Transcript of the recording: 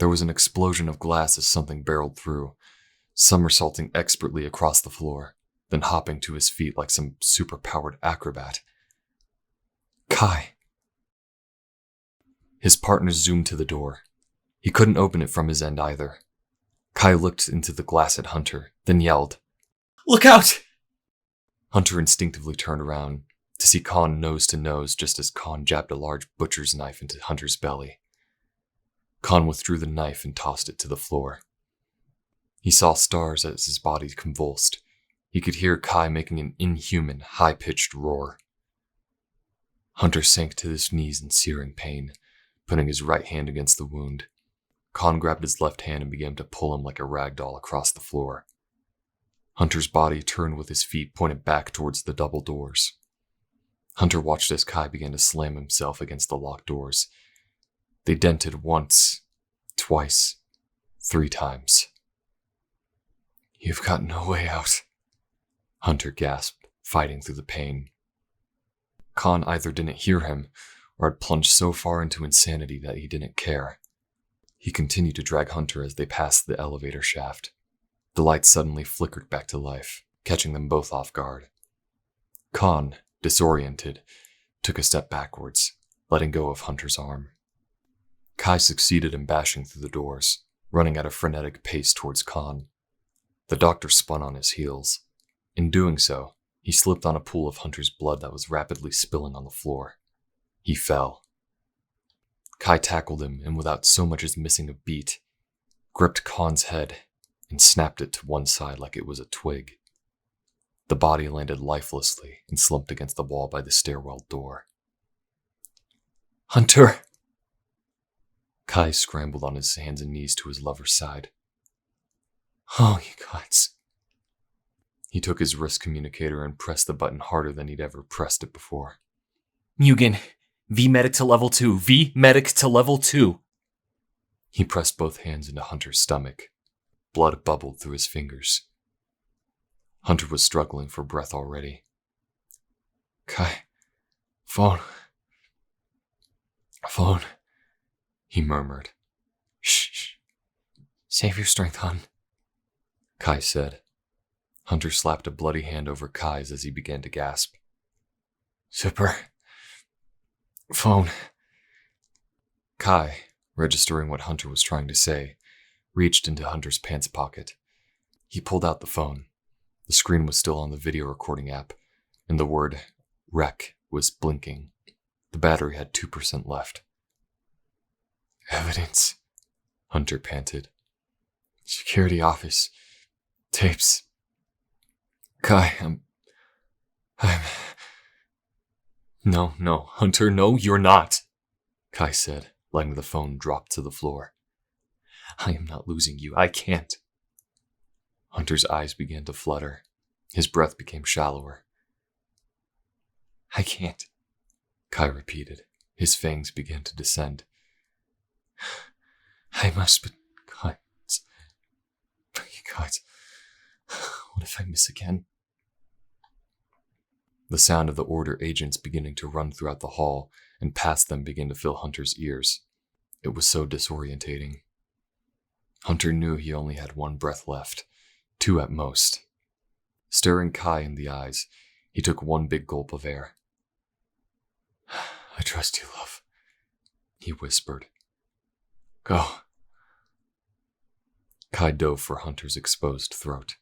There was an explosion of glass as something barreled through, somersaulting expertly across the floor, then hopping to his feet like some super-powered acrobat. Kai! His partner zoomed to the door. He couldn't open it from his end either. Kai looked into the glass at Hunter, then yelled, "Look out!" Hunter instinctively turned around to see Khan nose to nose just as Khan jabbed a large butcher's knife into Hunter's belly. Khan withdrew the knife and tossed it to the floor. He saw stars as his body convulsed. He could hear Kai making an inhuman, high-pitched roar. Hunter sank to his knees in searing pain, putting his right hand against the wound. Khan grabbed his left hand and began to pull him like a rag doll across the floor. Hunter's body turned with his feet pointed back towards the double doors. Hunter watched as Kai began to slam himself against the locked doors. They dented once, twice, 3 times. "You've got no way out," Hunter gasped, fighting through the pain. Khan either didn't hear him or had plunged so far into insanity that he didn't care. He continued to drag Hunter as they passed the elevator shaft. The lights suddenly flickered back to life, catching them both off guard. Khan, disoriented, took a step backwards, letting go of Hunter's arm. Kai succeeded in bashing through the doors, running at a frenetic pace towards Khan. The doctor spun on his heels. In doing so, he slipped on a pool of Hunter's blood that was rapidly spilling on the floor. He fell. Kai tackled him and without so much as missing a beat, gripped Khan's head and snapped it to one side like it was a twig. The body landed lifelessly and slumped against the wall by the stairwell door. "Hunter!" Kai scrambled on his hands and knees to his lover's side. "Oh, you gods." He took his wrist communicator and pressed the button harder than he'd ever pressed it before. "Mugen, V-medic to level 2, V-medic to level 2. He pressed both hands into Hunter's stomach. Blood bubbled through his fingers. Hunter was struggling for breath already. "Kai, phone, he murmured. "Shh. Save your strength, hon," Kai said. Hunter slapped a bloody hand over Kai's as he began to gasp. "Zipper. Phone." Kai, registering what Hunter was trying to say, reached into Hunter's pants pocket. He pulled out the phone. The screen was still on the video recording app, and the word "rec" was blinking. The battery had 2% left. "Evidence," Hunter panted. "Security office. Tapes. Kai, I'm... No, Hunter, no, you're not," Kai said, letting the phone drop to the floor. "I am not losing you. I can't." Hunter's eyes began to flutter. His breath became shallower. "I can't," Kai repeated. His fangs began to descend. "I must, but God, what if I miss again?" The sound of the order agents beginning to run throughout the hall and past them began to fill Hunter's ears. It was so disorientating. Hunter knew he only had 1 breath left, 2 at most. Staring Kai in the eyes, he took 1 big gulp of air. "I trust you, love," he whispered. "Go." Kai dove for Hunter's exposed throat.